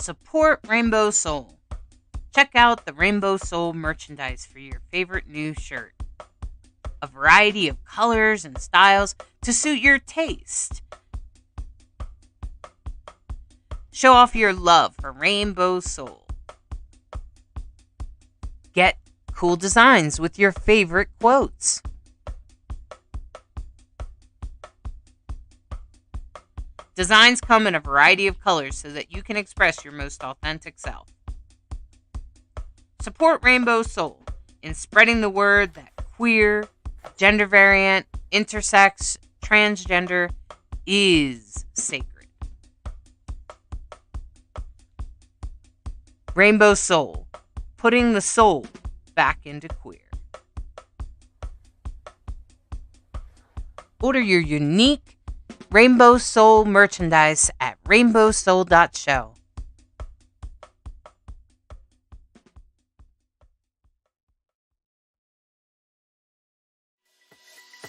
Support Rainbow Soul. Check out the Rainbow Soul merchandise for your favorite new shirt. A variety of colors and styles to suit your taste. Show off your love for Rainbow Soul. Get cool designs with your favorite quotes. Designs come in a variety of colors so that you can express your most authentic self. Support Rainbow Soul in spreading the word that queer, gender variant, intersex, transgender is sacred. Rainbow Soul, putting the soul back into queer. Order your unique Rainbow Soul merchandise at rainbowsoul.show.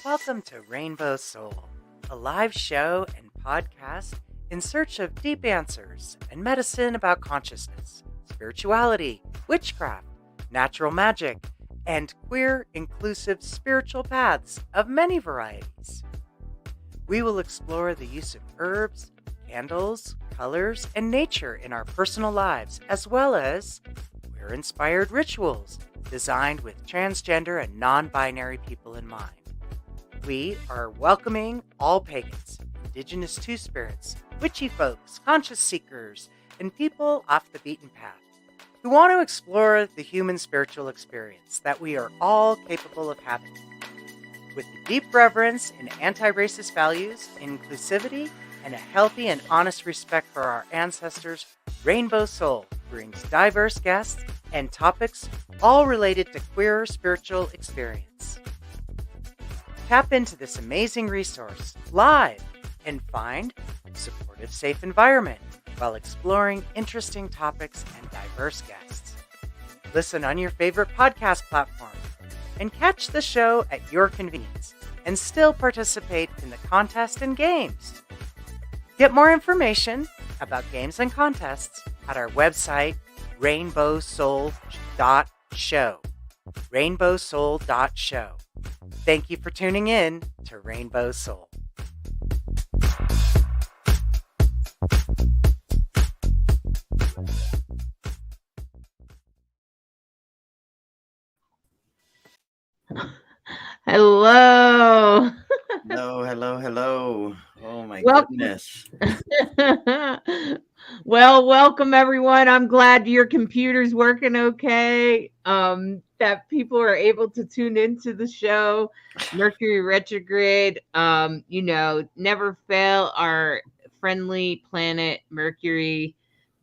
Welcome to Rainbow Soul, a live show and podcast in search of deep answers and medicine about consciousness, spirituality, witchcraft, natural magic, and queer, inclusive spiritual paths of many varieties. We will explore the use of herbs, candles, colors, and nature in our personal lives, as well as queer-inspired rituals designed with transgender and non-binary people in mind. We are welcoming all pagans, indigenous two-spirits, witchy folks, conscious seekers, and people off the beaten path who want to explore the human spiritual experience that we are all capable of having. With a deep reverence and anti-racist values, inclusivity, and a healthy and honest respect for our ancestors, Rainbow Soul brings diverse guests and topics all related to queer spiritual experience. Tap into this amazing resource live and find a supportive, safe environment while exploring interesting topics and diverse guests. Listen on your favorite podcast platform and catch the show at your convenience and still participate in the contest and games. Get more information about games and contests at our website, rainbowsoul.show. rainbowsoul.show. Thank you for tuning in to Rainbow Soul. Hello. Hello. Oh my Welcome. goodness. Well, welcome everyone. I'm glad your computer's working okay. That people are able to tune into the show. Mercury retrograde. Never fail our friendly planet Mercury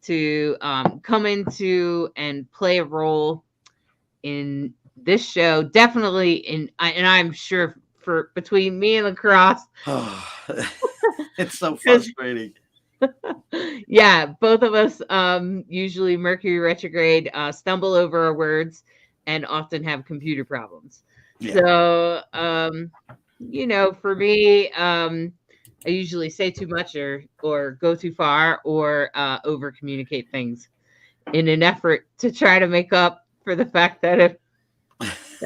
to come into and play a role in this show. Definitely and I'm sure for between me and Lacrosse. It's so frustrating. Yeah, both of us usually Mercury retrograde stumble over our words and often have computer problems. Yeah. So for me, I usually say too much or go too far or over communicate things in an effort to try to make up for the fact that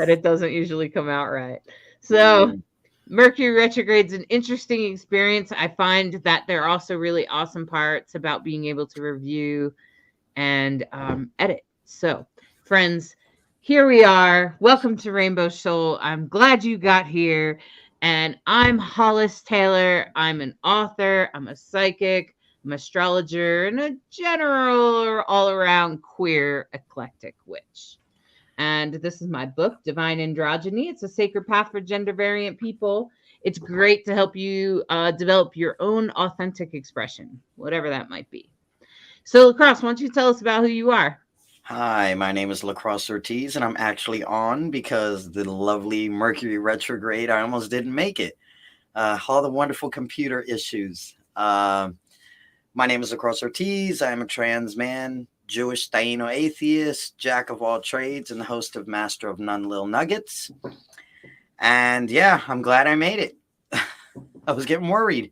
it doesn't usually come out right. So Mercury retrograde's an interesting experience. I find that there are also really awesome parts about being able to review and edit. So, friends, here we are. Welcome to Rainbow Soul. I'm glad you got here. And I'm Hollis Taylor. I'm an author. I'm a psychic. I'm an astrologer and a general or all-around queer eclectic witch. And this is my book, Divine Androgyny. It's a sacred path for gender variant people. It's great to help you develop your own authentic expression, whatever that might be. So, Lacrosse, why don't you tell us about who you are? Hi, my name is Lacrosse Ortiz, and I'm actually on because the lovely Mercury retrograde, I almost didn't make it. All the wonderful computer issues. My name is Lacrosse Ortiz. I'm a trans man, Jewish Taino atheist, jack of all trades, and the host of Master of None Lil Nuggets. And yeah, I'm glad I made it. I was getting worried.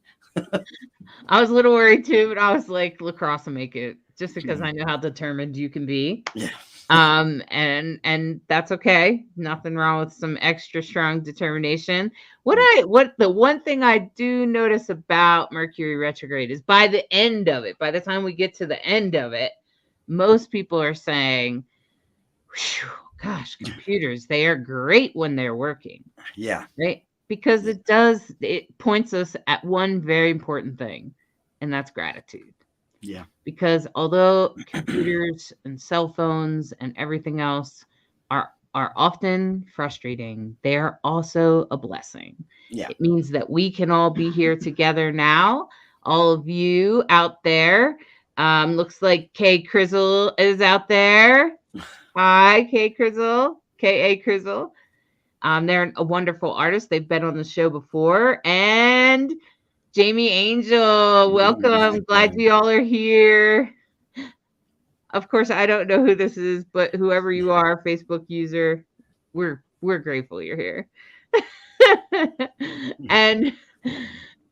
I was a little worried too, but I was like, Lacrosse will make it. just because I know how determined you can be. Yeah. And that's okay. Nothing wrong with some extra strong determination. What the one thing I do notice about Mercury retrograde is by the end of it, by the time we get to the end of it, most people are saying, gosh, computers, they are great when they're working. Yeah. Right? Because it points us at one very important thing, and that's gratitude. Yeah. Because although computers and cell phones and everything else are often frustrating, they are also a blessing. Yeah. It means that we can all be here together now. All of you out there. Looks like Kay Crizzle is out there. Hi, Kay Crizzle. K.A. Crizzle. They're a wonderful artist. They've been on the show before. And Jamie Angel, welcome. Glad you all are here. Of course, I don't know who this is, but whoever you are, Facebook user, we're grateful you're here. And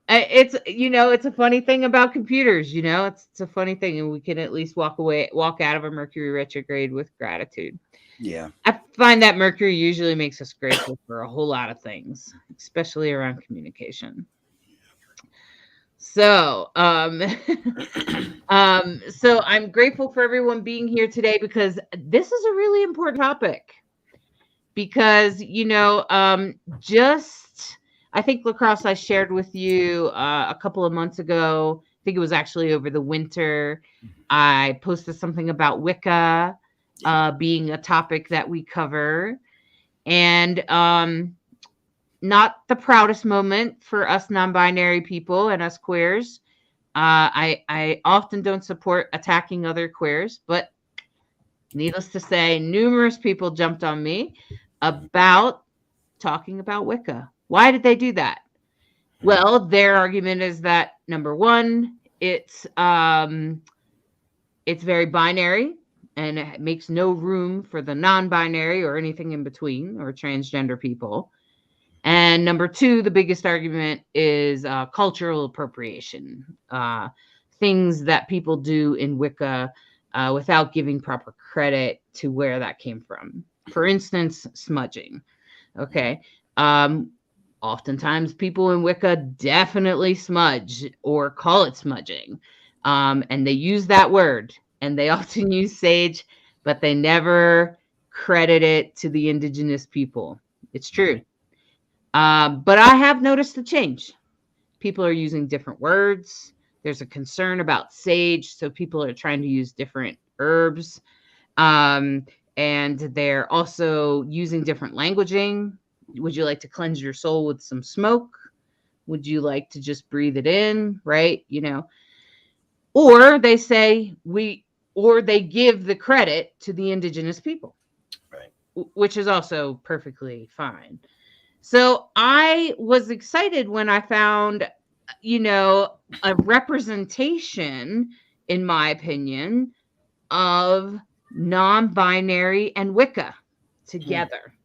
it's it's a funny thing about computers. It's a funny thing, and we can at least walk out of a Mercury retrograde with gratitude. Yeah. I find that Mercury usually makes us grateful for a whole lot of things, especially around communication. So, so I'm grateful for everyone being here today because this is a really important topic. Because, I think LaCrosse, I shared with you a couple of months ago, I think it was actually over the winter, I posted something about Wicca being a topic that we cover. And not the proudest moment for us non-binary people and us queers. I often don't support attacking other queers, but needless to say, numerous people jumped on me about talking about Wicca. Why did they do that? Well, their argument is that, number one, it's very binary and it makes no room for the non-binary or anything in between or transgender people. And number two, the biggest argument is cultural appropriation, things that people do in Wicca without giving proper credit to where that came from. For instance, smudging. Okay. Oftentimes people in Wicca definitely smudge or call it smudging. And they use that word, and they often use sage, but they never credit it to the indigenous people. It's true. But I have noticed a change. People are using different words. There's a concern about sage, so people are trying to use different herbs. And they're also using different languaging. Would you like to cleanse your soul with some smoke? Would you like to just breathe it in, right? Or they say or they give the credit to the indigenous people, right? Which is also perfectly fine. So I was excited when I found, a representation, in my opinion, of non-binary and Wicca together.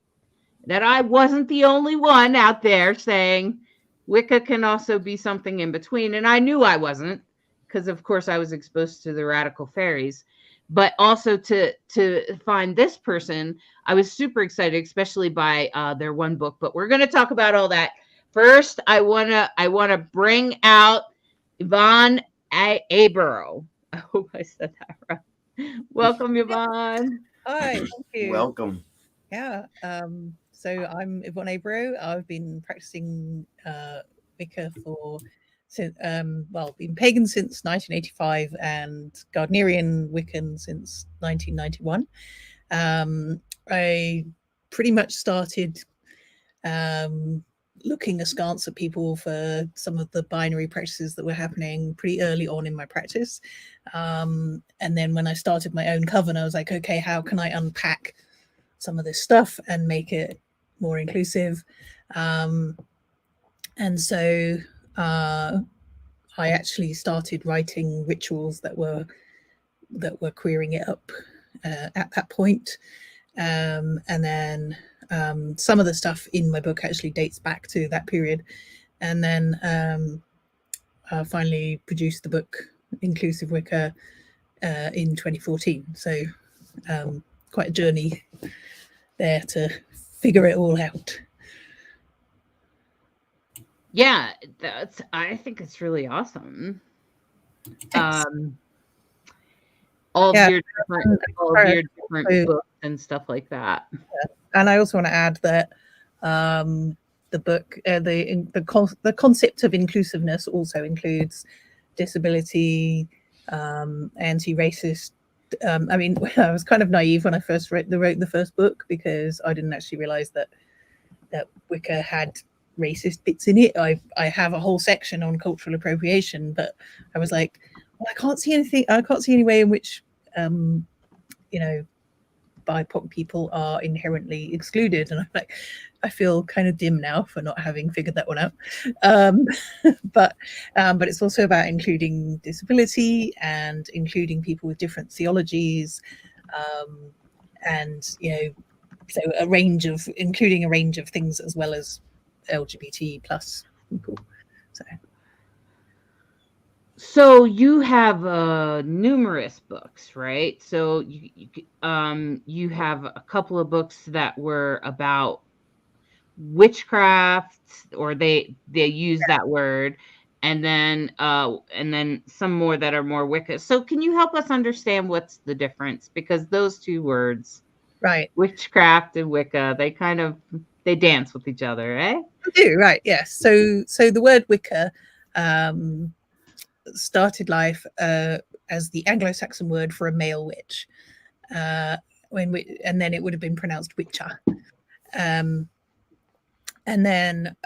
That I wasn't the only one out there saying Wicca can also be something in between. And I knew I wasn't, because of course I was exposed to the radical fairies. But also to find this person, I was super excited, especially by their one book. But we're going to talk about all that. First, I wanna bring out Yvonne A. Burrow. I hope I said that right. Welcome, Yvonne. Hi, thank you. Welcome. Yeah. So I'm Yvonne A. Burrow. I've been practicing Wicca been pagan since 1985 and Gardnerian Wiccan since 1991. I pretty much started looking askance at people for some of the binary practices that were happening pretty early on in my practice. And then when I started my own coven, I was like, okay, how can I unpack some of this stuff and make it more inclusive? And so I actually started writing rituals that were queering it up at that point. And then some of the stuff in my book actually dates back to that period. And then I finally produced the book Inclusive Wicca in 2014. So quite a journey there to figure it all out. Yeah, I think it's really awesome. Thanks. All of Yeah, your different books and stuff like that. And I also want to add that the book, the concept of inclusiveness also includes disability, anti-racist. I mean, I was kind of naive when I first wrote the first book, because I didn't actually realize that Wicca had racist bits in it. I have a whole section on cultural appropriation, but I was like, well, I can't see anything. I can't see any way in which, BIPOC people are inherently excluded. And I'm like, I feel kind of dim now for not having figured that one out. But it's also about including disability and including people with different theologies, and so including a range of things, as well as LGBT plus people. So you have numerous books, right? So you have a couple of books that were about witchcraft, or they use that word, and then some more that are more Wicca. So can you help us understand what's the difference? Because those two words, right, witchcraft and Wicca, they dance with each other, eh? They do, right? Yes. So the word Wicca started life as the Anglo-Saxon word for a male witch, and then it would have been pronounced Witcher. And then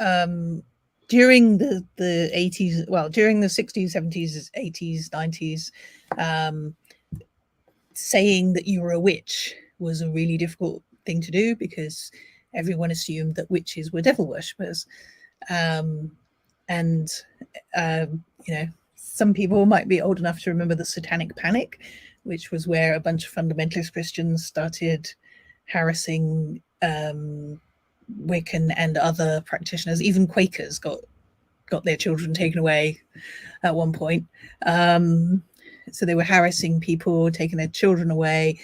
during the 80s, well, during the 60s, 70s, 80s, 90s, saying that you were a witch was a really difficult thing to do, because everyone assumed that witches were devil worshippers. Some people might be old enough to remember the Satanic Panic, which was where a bunch of fundamentalist Christians started harassing Wiccan and other practitioners. Even Quakers got their children taken away at one point. So they were harassing people, taking their children away,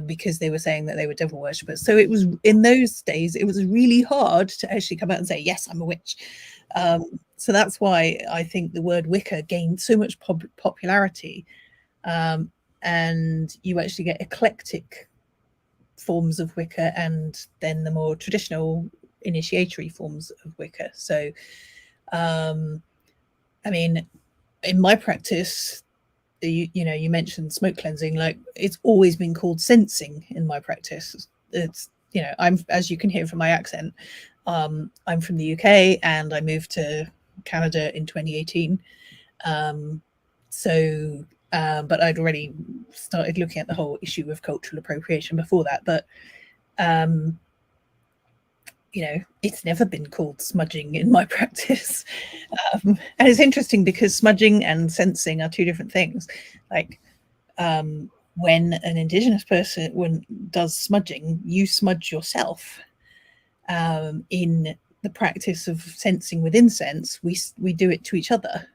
because they were saying that they were devil worshippers. So it was, in those days, it was really hard to actually come out and say, yes, I'm a witch. So that's why I think the word Wicca gained so much popularity, and you actually get eclectic forms of Wicca, and then the more traditional initiatory forms of Wicca. So, I mean, in my practice, you mentioned smoke cleansing. Like, it's always been called sensing in my practice. It's, I'm, as you can hear from my accent, I'm from the UK, and I moved to Canada in 2018. But I'd already started looking at the whole issue of cultural appropriation before that. But it's never been called smudging in my practice. And it's interesting, because smudging and sensing are two different things. Like, when an Indigenous person does smudging, you smudge yourself. In the practice of sensing with incense, we do it to each other.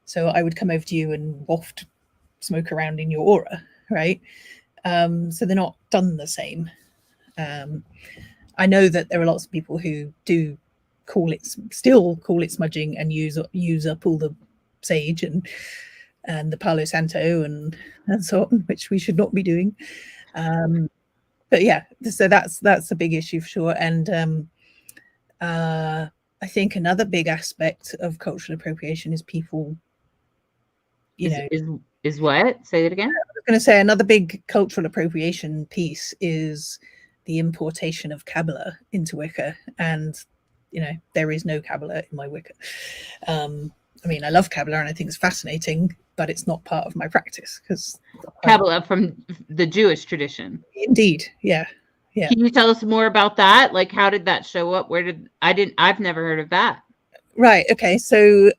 So I would come over to you and waft smoke around in your aura, right? So they're not done the same. I know that there are lots of people who do still call it smudging, and use up all the sage and the Palo Santo and so on, which we should not be doing. But yeah, so that's a big issue for sure. And I think another big aspect of cultural appropriation is people, is what? Say it again. I was going to say another big cultural appropriation piece is the importation of Kabbalah into Wicca, and there is no Kabbalah in my Wicca. I mean, I love Kabbalah and I think it's fascinating, but it's not part of my practice, because Kabbalah from the Jewish tradition. Indeed, yeah. Can you tell us more about that? Like, how did that show up? I've never heard of that. Right. Okay. So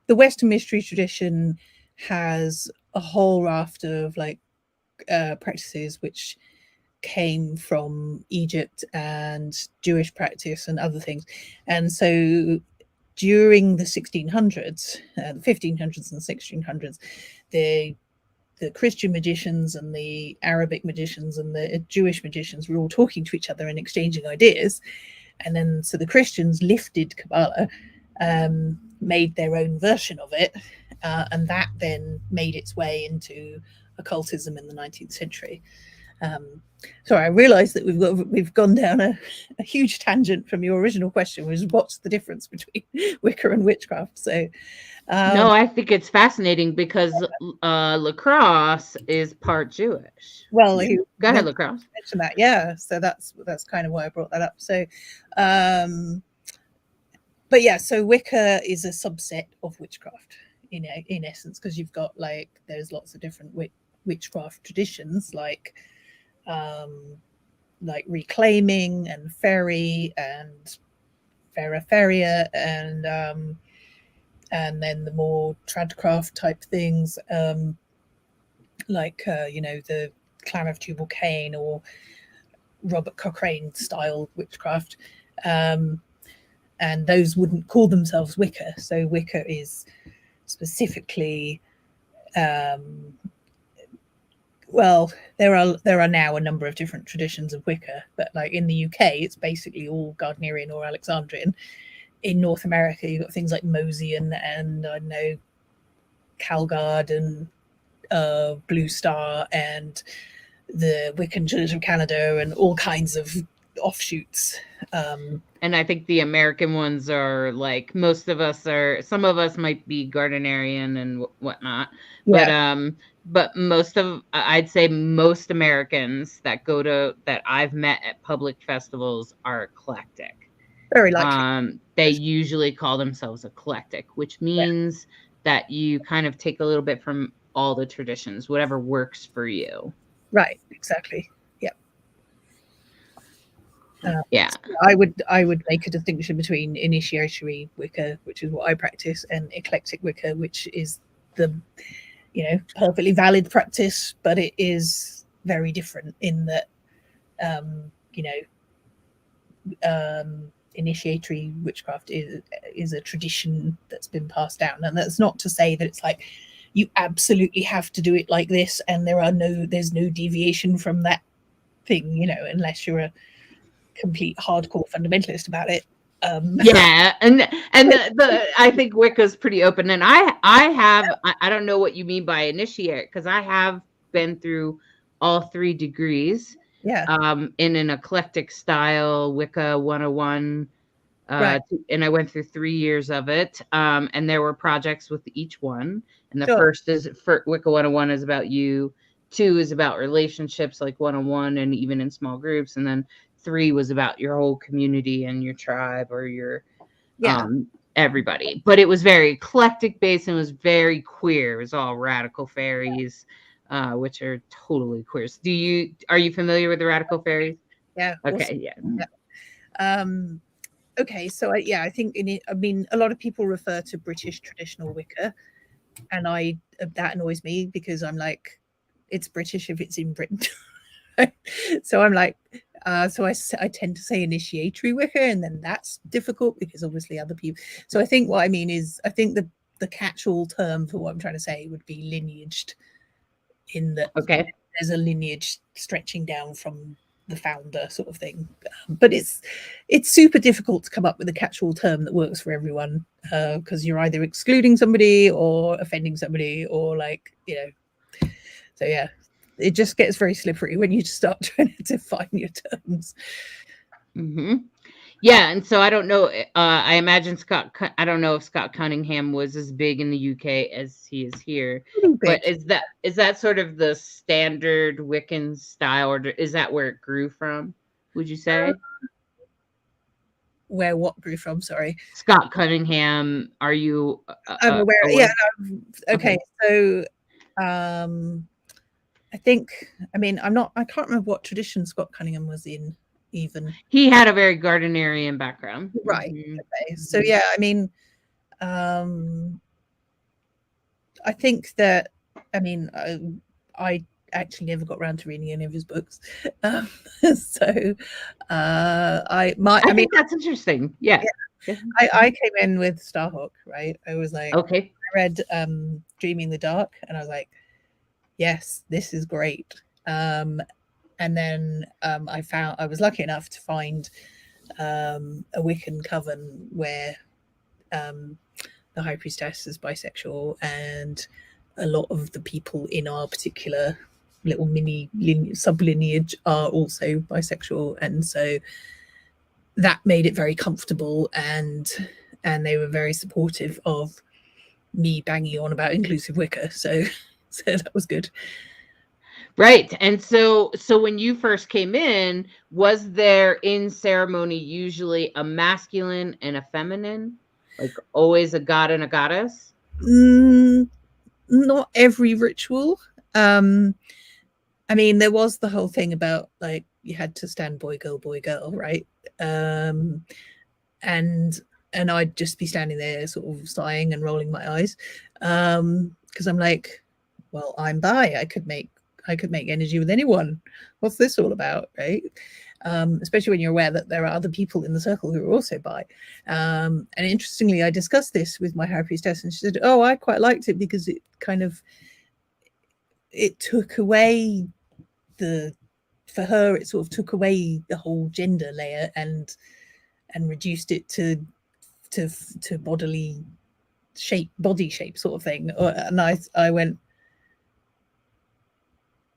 the Western mystery tradition has a whole raft of practices which came from Egypt and Jewish practice and other things. And so during the 1600s, the 1500s and 1600s, the Christian magicians and the Arabic magicians and the Jewish magicians were all talking to each other and exchanging ideas. And then so the Christians lifted Kabbalah, made their own version of it, and that then made its way into occultism in the 19th century. So I realized that we've gone down a huge tangent from your original question, which is what's the difference between Wicca and witchcraft. So no, I think it's fascinating because Lacrosse is part Jewish. Well, go ahead, Lacrosse. Mention that, yeah. So that's kind of why I brought that up. So, but yeah, so Wicca is a subset of witchcraft, in essence, because you've got there's lots of different witchcraft traditions, like reclaiming and fairy and feria and then the more tradcraft type things, the Clan of Tubal Cain or Robert Cochrane style witchcraft, and those wouldn't call themselves Wicca. So Wicca is specifically there are now a number of different traditions of Wicca, but in the UK it's basically all Gardnerian or Alexandrian. In North America you've got things like Mosean and I know Calgard and Blue Star and the Wiccan Church of Canada and all kinds of offshoots. And I think the American ones are some of us might be Gardnerian and whatnot, yeah. But I'd say most Americans that I've met at public festivals are eclectic. Very likely. They usually call themselves eclectic, which means that you kind of take a little bit from all the traditions, whatever works for you. Right, exactly. Yep. Yeah. So I would make a distinction between initiatory Wicca, which is what I practice, and eclectic Wicca, which is the perfectly valid practice, but it is very different in that initiatory witchcraft is a tradition that's been passed down, and that's not to say that it's you absolutely have to do it like this and there's no deviation from that thing, unless you're a complete hardcore fundamentalist about it. Yeah, and I think Wicca's pretty open, and I don't know what you mean by initiate, because I have been through all 3 degrees. Yeah. In an eclectic style Wicca 101, right. And I went through 3 years of it, and there were projects with each one. And the sure. first is for Wicca 101 is about you, 2 is about relationships, like 101 and even in small groups, and then 3 was about your whole community and your tribe or your everybody. But it was very eclectic based and it was very queer. It was all radical fairies. Which are totally queer. Are you familiar with the radical fairies? Yeah. Okay. Awesome. Yeah. Okay. So I think a lot of people refer to British traditional Wicca, and that annoys me because I'm like, it's British if it's in Britain. So I'm like, so I tend to say initiatory Wicca, and then that's difficult because obviously other people. So I think what I mean is, I think the catch-all term for what I'm trying to say would be lineaged. In that, there's a lineage stretching down from the founder, sort of thing. But it's super difficult to come up with a catch-all term that works for everyone, because you're either excluding somebody or offending somebody, or So yeah, it just gets very slippery when you start trying to define your terms. Mm-hmm. Yeah, and so I don't know. I imagine I don't know if Scott Cunningham was as big in the UK as he is here. But is that sort of the standard Wiccan style, or is that where it grew from? Would you say? Where what grew from? Sorry, Scott Cunningham. Are you? I'm aware. Yeah. Okay. So, I think. I mean, I can't remember what tradition Scott Cunningham was in. Even he had a very Gardnerian background, right? Mm-hmm. Okay, so yeah, I mean, I think that I actually never got around to reading any of his books, so I think that's interesting. Yeah. I came in with Starhawk, right? I was like, Okay. I read Dreaming the Dark, and I was like, yes, this is great. And then I was lucky enough to find a Wiccan coven where the High Priestess is bisexual, and a lot of the people in our particular little mini sub-lineage are also bisexual, and so that made it very comfortable, and they were very supportive of me banging on about inclusive Wicca, so that was good. Right. And so when you first came in, was there in ceremony usually a masculine and a feminine? Like always a god and a goddess? Not every ritual. I mean, there was the whole thing about like you had to stand boy, girl, right? And I'd just be standing there sort of sighing and rolling my eyes. Because I'm like, well, I'm bi. I could make energy with anyone. What's this all about, right? Especially when you're aware that there are other people in the circle who are also bi. And interestingly, I discussed this with my High Priestess, and she said, oh, I quite liked it because it kind of, it took away for her, it sort of took away the whole gender layer and reduced it to body shape sort of thing. And I went,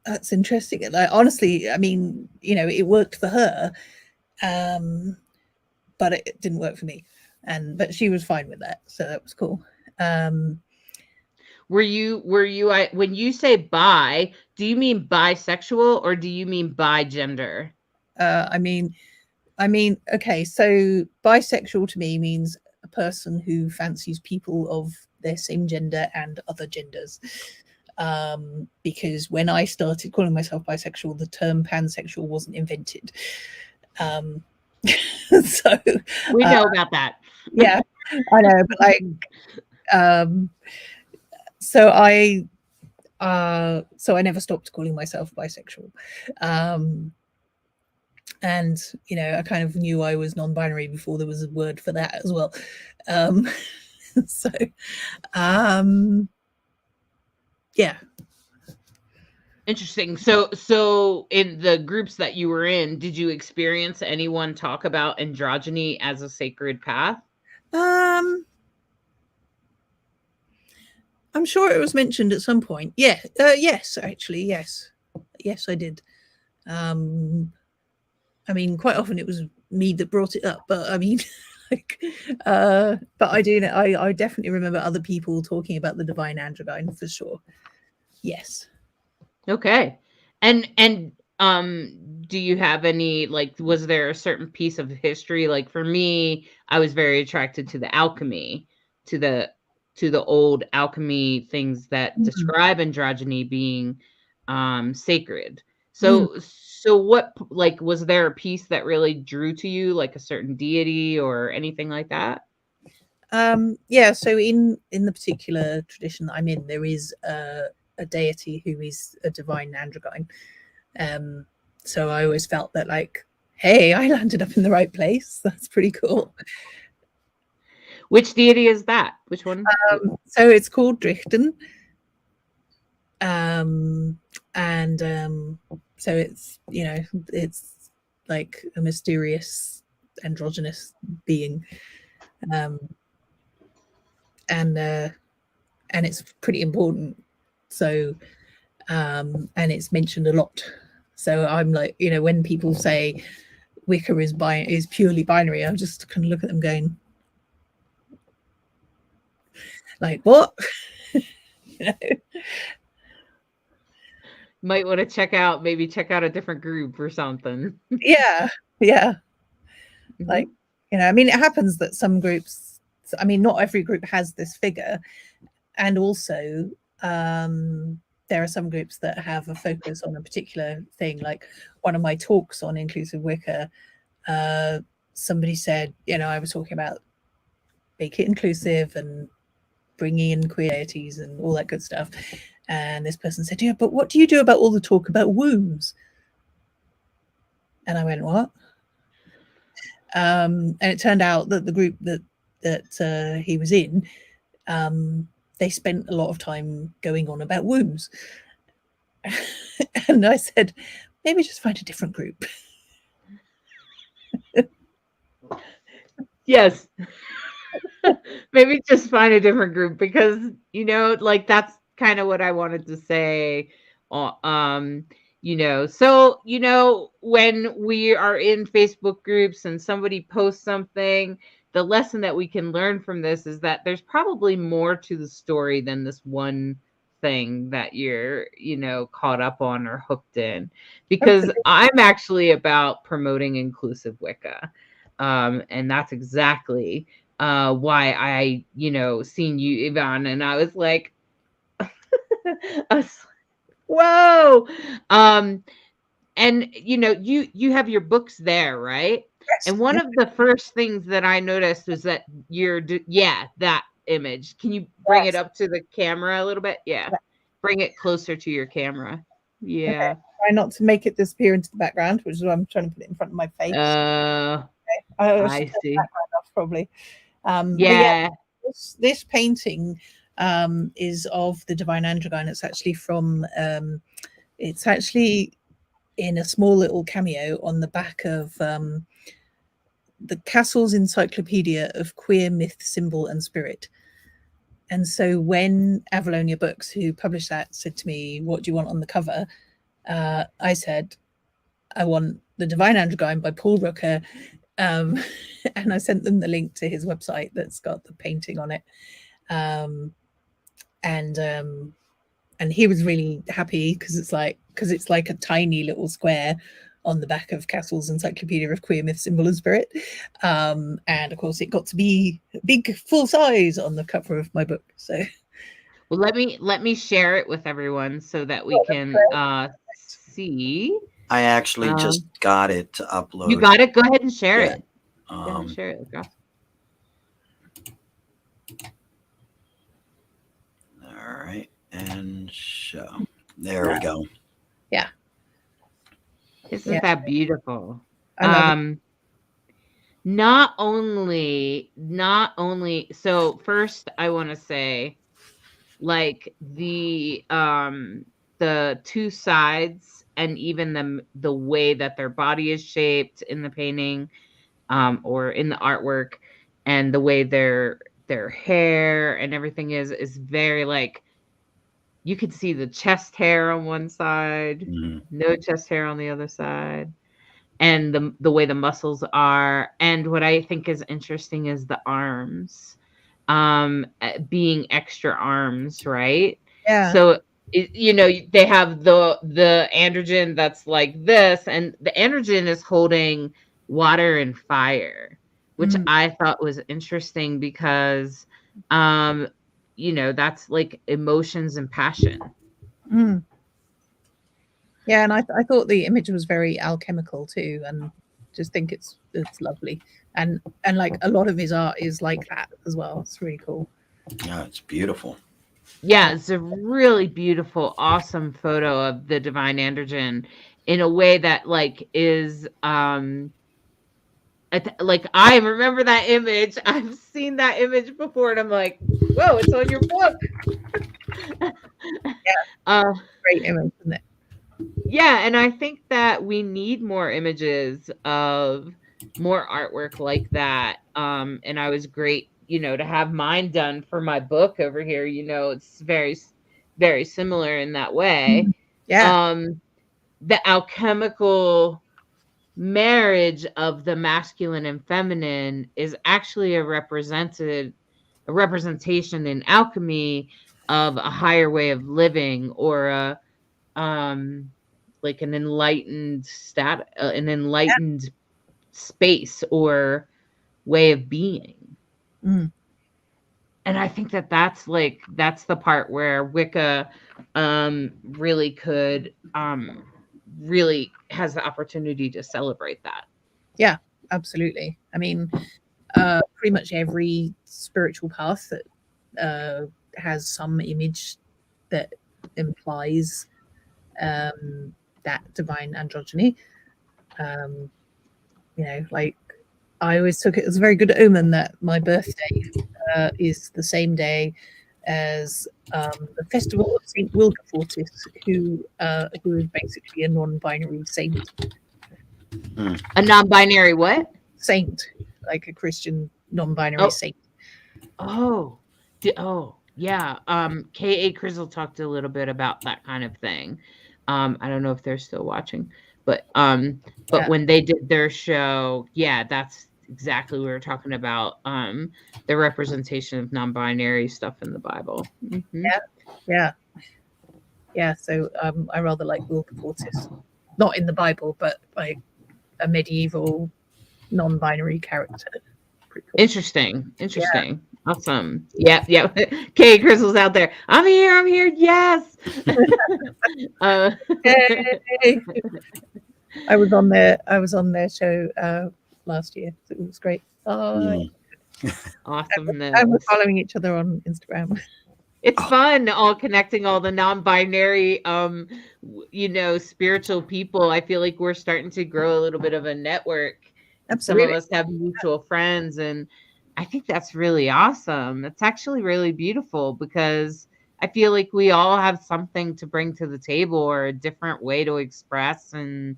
that's interesting. Like, honestly, I mean, it worked for her, but it didn't work for me. But she was fine with that, so that was cool. Were you when you say bi, do you mean bisexual or do you mean bi gender? I mean, okay, so bisexual to me means a person who fancies people of their same gender and other genders. Because when I started calling myself bisexual, the term pansexual wasn't invented. So we know about that. Yeah, I know, but like, so I never stopped calling myself bisexual. And I kind of knew I was non-binary before there was a word for that as well. So yeah. Interesting. So in the groups that you were in, did you experience anyone talk about androgyny as a sacred path? I'm sure it was mentioned at some point. Yeah. Yes, actually, yes, I did. I mean, quite often it was me that brought it up, but I mean, like, but I do know, I definitely remember other people talking about the divine androgyne for sure. Yes. Okay. And do you have any, like, was there a certain piece of history? Like for me, I was very attracted to the alchemy, to the old alchemy things that describe androgyny being sacred. So what, like, was there a piece that really drew to you, like a certain deity or anything like that? Yeah, so in the particular tradition that I'm in, there is a deity who is a divine androgyne. So I always felt that, like, hey, I landed up in the right place. That's pretty cool. Which deity is that? Which one? So it's called Drichten. So it's, it's like a mysterious androgynous being. And it's pretty important. So and it's mentioned a lot. So I'm like, when people say Wicca is purely binary, I just kind of look at them going, like, what? Might want to check out a different group or something. Yeah. Like, I mean, it happens that some groups, I mean, not every group has this figure, and also there are some groups that have a focus on a particular thing. Like one of my talks on inclusive Wicca, somebody said, I was talking about make it inclusive and bringing in queer deities and all that good stuff, and this person said, yeah, but what do you do about all the talk about wombs? And I went, what? And it turned out that the group that he was in, they spent a lot of time going on about wombs. And I said, maybe just find a different group. Yes. Maybe just find a different group, because, like, that's kind of what I wanted to say. So, when we are in Facebook groups and somebody posts something, the lesson that we can learn from this is that there's probably more to the story than this one thing that you're, caught up on or hooked in, because I'm actually about promoting inclusive Wicca. And that's exactly why I, seen you, Yvonne, and I was like, whoa. And you have your books there, right? Yes. And one of the first things that I noticed was that that image. Can you bring it up to the camera a little bit? Yeah. Bring it closer to your camera. Yeah. Okay. Try not to make it disappear into the background, which is why I'm trying to put it in front of my face. I see. Off, probably. Yeah. This painting is of the Divine Androgyne. It's actually from. It's actually in a small little cameo on the back of the Castle's Encyclopedia of Queer Myth, Symbol and Spirit. And so when Avalonia Books, who published that, said to me, what do you want on the cover? I said, I want The Divine Androgyne by Paul Rooker. And I sent them the link to his website that's got the painting on it. And he was really happy because it's like a tiny little square on the back of Castle's Encyclopedia of Queer Myth, Symbol and Spirit. And of course it got to be big, full size on the cover of my book. So, well, let me share it with everyone so that we can see. I actually just got it to upload. You got it? Go ahead and share it. Go ahead and share it. All right. And show. There we go. Yeah. Isn't that beautiful? I not only so first I want to say, like, the two sides and even the way that their body is shaped in the painting or in the artwork, and the way their hair and everything is very, like, you could see the chest hair on one side, no chest hair on the other side, and the way the muscles are. And what I think is interesting is the arms, being extra arms, right? Yeah. So they have the androgen that's like this, and the androgen is holding water and fire, which I thought was interesting because that's like emotions and passion. Yeah, and I thought the image was very alchemical too, and just think it's lovely, and like a lot of his art is like that as well. It's really cool. Yeah, it's beautiful. Yeah, it's a really beautiful, awesome photo of the Divine Androgen in a way that, like, is like, I remember that image. I've seen that image before, and I'm like, whoa, it's on your book. Yeah, great image, isn't it? Yeah, and I think that we need more images of more artwork like that. And I was great, to have mine done for my book over here. It's very, very similar in that way. Yeah. The alchemical marriage of the masculine and feminine is actually a representation in alchemy of a higher way of living, or a like an enlightened space or way of being. And I think that's the part where Wicca really could really has the opportunity to celebrate that. Yeah, absolutely. I mean, pretty much every spiritual path that has some image that implies that divine androgyny. Like I always took it as a very good omen that my birthday is the same day as the festival of Saint Wilgefortis, who is basically a non-binary saint. A non-binary what? Saint, like a Christian non-binary saint. Oh, yeah. K.A. Crizzle talked a little bit about that kind of thing. I don't know if they're still watching, but when they did their show, yeah, that's exactly what we were talking about. The representation of non-binary stuff in the Bible. Mm-hmm. Yeah. So I rather like Wilgefortis, not in the Bible, but like a medieval non-binary character. Pretty cool. Interesting. Yeah. Awesome. Yep. Kay Crystal's out there. I'm here. Yes. Hey. I was on their show last year. So it was great. Awesome. I was following each other on Instagram. It's fun, all connecting all the non-binary, spiritual people. I feel like we're starting to grow a little bit of a network. Absolutely. Some of us have mutual friends, and I think that's really awesome. It's actually really beautiful because I feel like we all have something to bring to the table or a different way to express and,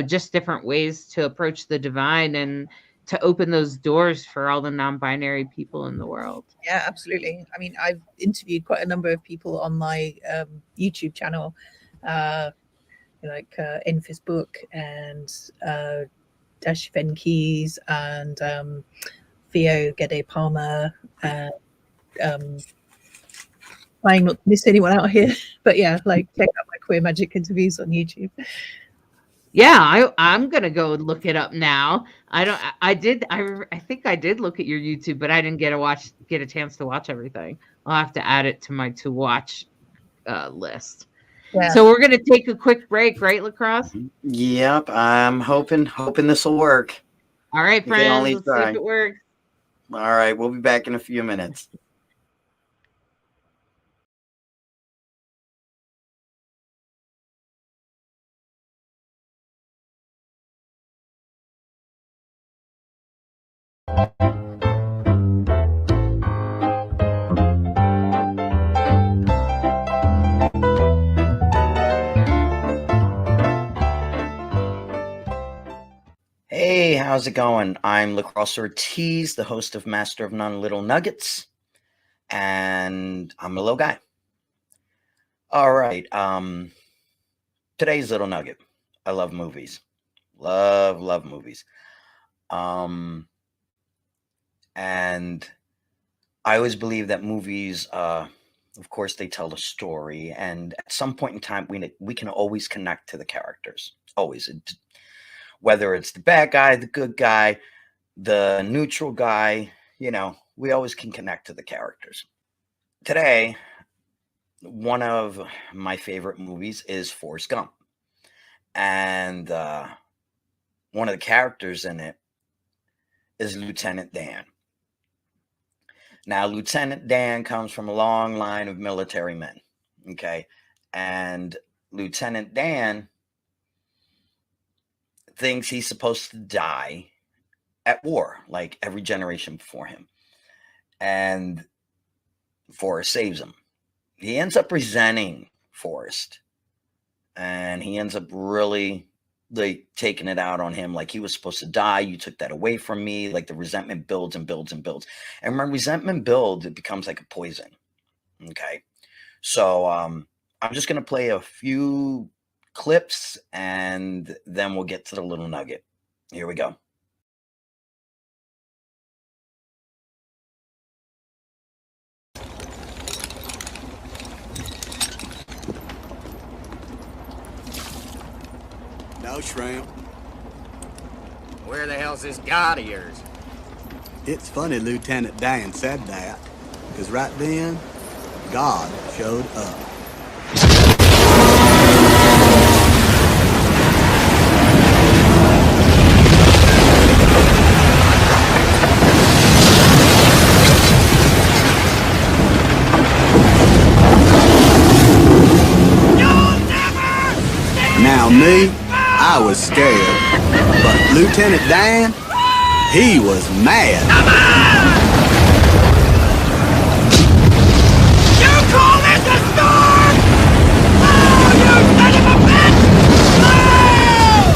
just different ways to approach the divine and to open those doors for all the non-binary people in the world. Yeah, absolutely. I mean, I've interviewed quite a number of people on my YouTube channel, like Enfys Book and Dash Venkeys and Theo Gede Palmer, and trying not to miss anyone out here. But yeah, like check out my Queer Magic interviews on YouTube. Yeah, I'm gonna go and look it up now. I think I did look at your YouTube, but I didn't get a chance to watch everything. I'll have to add it to my to watch list. Yeah. So we're gonna take a quick break, right, Lacrosse? Yep, I'm hoping this will work. All right, friends, let's see if it works. All right, we'll be back in a few minutes. Hey, how's it going? I'm Lacrosse Ortiz, the host of Master of None Little Nuggets, and I'm a little guy. All right, today's little nugget. I love movies. Love movies. And I always believe that movies, of course, they tell a story, and at some point in time, we can always connect to the characters. Always. Whether it's the bad guy, the good guy, the neutral guy, we always can connect to the characters. Today, one of my favorite movies is Forrest Gump. And one of the characters in it is Lieutenant Dan. Now, Lieutenant Dan comes from a long line of military men, okay? And Lieutenant Dan thinks he's supposed to die at war, like every generation before him. And Forrest saves him. He ends up resenting Forrest. And he ends up really taking it out on him, like he was supposed to die. You took that away from me. Like the resentment builds and builds and builds. And when resentment builds, it becomes like a poison. Okay. So I'm just going to play a few clips and then we'll get to the little nugget. Here we go. No shrimp. Where the hell's this god of yours? It's funny Lieutenant Dan said that, because right then, God showed up. Now me, I was scared, but Lieutenant Dan, He was mad. You call this a storm? Oh, you son of a bitch! Oh!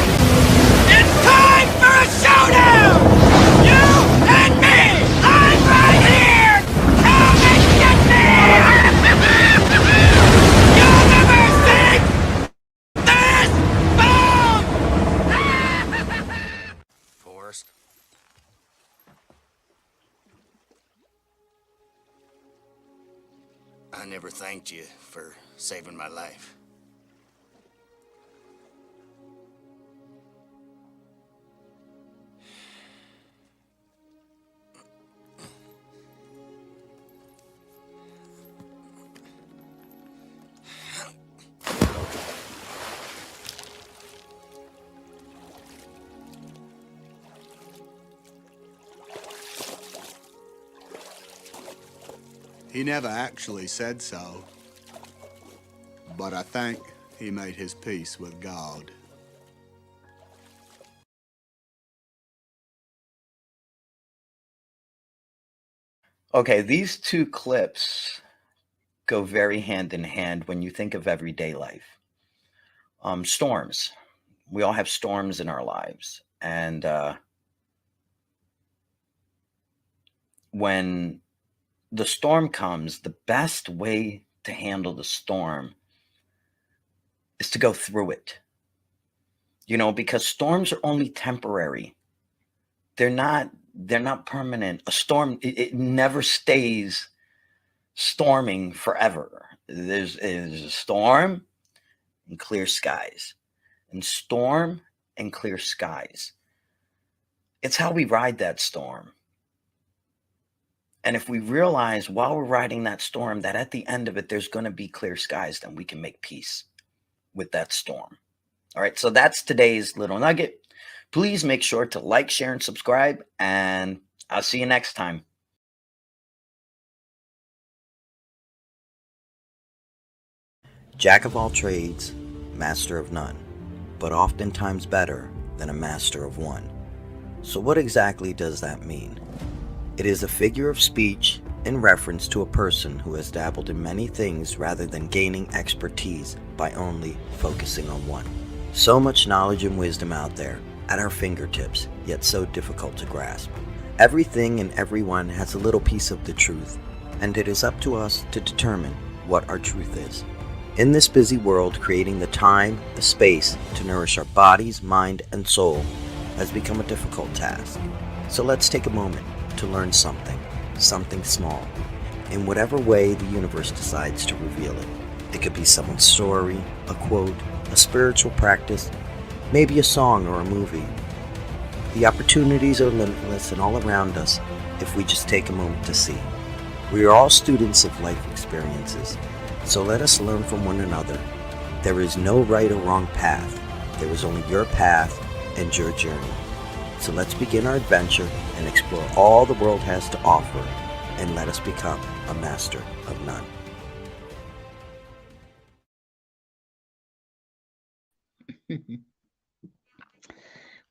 It's time for a showdown! You and me! I'm right here! Come and get me! You'll never see this bone! Forrest. I never thanked you for saving my life. He never actually said so, but I think he made his peace with God. Okay, these two clips go very hand in hand when you think of everyday life. Storms. We all have storms in our lives. And when the storm comes, the best way to handle the storm is to go through it. You know, because storms are only temporary. They're not permanent. A storm, it never stays storming forever. There's a storm and clear skies, and storm and clear skies. It's how we ride that storm. And if we realize while we're riding that storm that at the end of it, there's going to be clear skies, then we can make peace with that storm. All right. So that's today's little nugget. Please make sure to like, share, and subscribe. And I'll see you next time. Jack of all trades, master of none, but oftentimes better than a master of one. So what exactly does that mean? It is a figure of speech in reference to a person who has dabbled in many things rather than gaining expertise by only focusing on one. So much knowledge and wisdom out there at our fingertips, yet so difficult to grasp. Everything and everyone has a little piece of the truth, and it is up to us to determine what our truth is. In this busy world, creating the time, the space to nourish our bodies, mind, and soul has become a difficult task. So let's take a moment to learn something small, in whatever way the universe decides to reveal it. It could be someone's story, a quote, a spiritual practice, maybe a song or a movie. The opportunities are limitless and all around us if we just take a moment to see. We are all students of life experiences, so let us learn from one another. There is no right or wrong path. There is only your path and your journey. So let's begin our adventure and explore all the world has to offer, and let us become a master of none.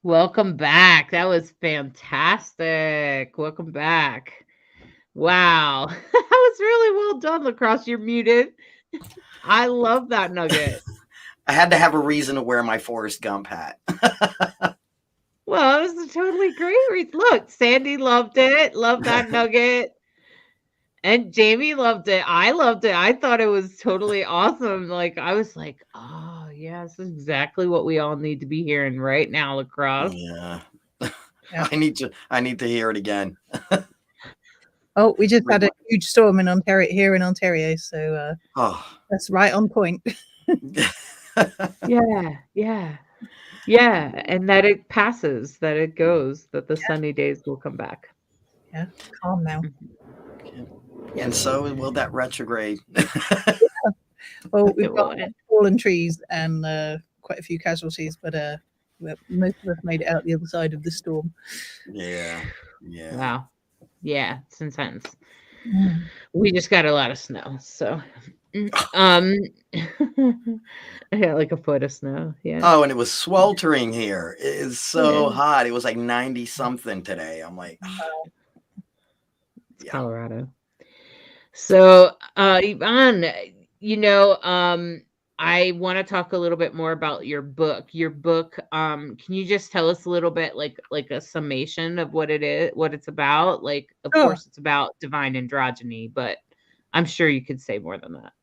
Welcome back. That was fantastic. Welcome back. Wow. That was really well done, Lacrosse. You're muted. I love that nugget. I had to have a reason to wear my Forrest Gump hat. Well, it was a totally great. Look, Sandy loved it. Loved that nugget. And Jamie loved it. I loved it. I thought it was totally awesome. Like, I was like, oh, yeah, this is exactly what we all need to be hearing right now, Lacrosse. Yeah. Yeah. I need to hear it again. Oh, we just had a huge storm in Ontario, so that's right on point. Yeah, and that it passes, that it goes, that the sunny days will come back. Yeah, calm now. And so will that retrograde. Well, we've got fallen trees and quite a few casualties, but most of us made it out the other side of the storm. Yeah. Wow. Yeah, it's intense. Mm. We just got a lot of snow, so I got like a foot of snow. Yeah. Oh, and it was sweltering here. It is so Yeah. hot. It was like 90 something today. I'm like, It's yeah. Colorado. So, Yvonne, I want to talk a little bit more about your book. Your book, can you just tell us a little bit, like a summation of what it is, what it's about? Like, of Sure. course, it's about divine androgyny, but I'm sure you could say more than that.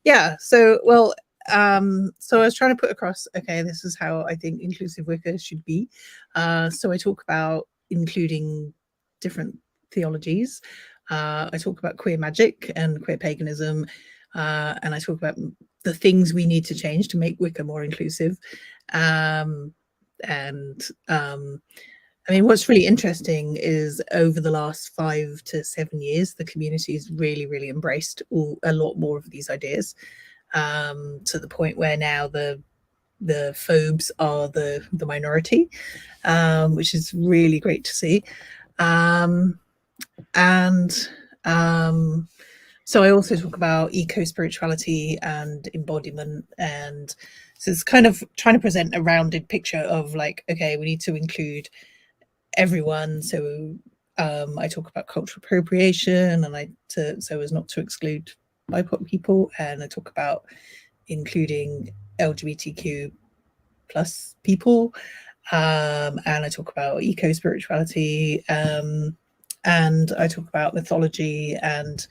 Yeah. So, well, so I was trying to put across, okay, this is how I think inclusive Wicca should be. So I talk about including different theologies. I talk about queer magic and queer paganism, and I talk about the things we need to change to make Wicca more inclusive. I mean, what's really interesting is over the last 5 to 7 years, the community's really, really embraced a lot more of these ideas, to the point where now the phobes are the minority, which is really great to see. So I also talk about eco-spirituality and embodiment, and so it's kind of trying to present a rounded picture of like, okay, we need to include everyone. So I talk about cultural appropriation, and so as not to exclude BIPOC people, and I talk about including LGBTQ plus people, and I talk about eco-spirituality, and I talk about mythology, and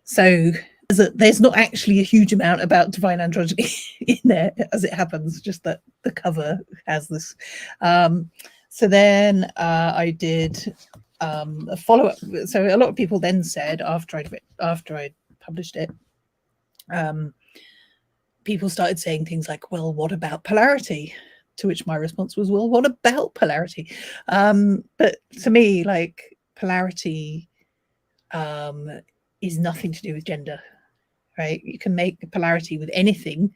so there's not actually a huge amount about divine androgyny in there, as it happens, just that the cover has this. So then I did a follow-up. So a lot of people then said after I published it, people started saying things like, well, what about polarity? To which my response was, well, what about polarity? But to me, like, polarity is nothing to do with gender, right? You can make polarity with anything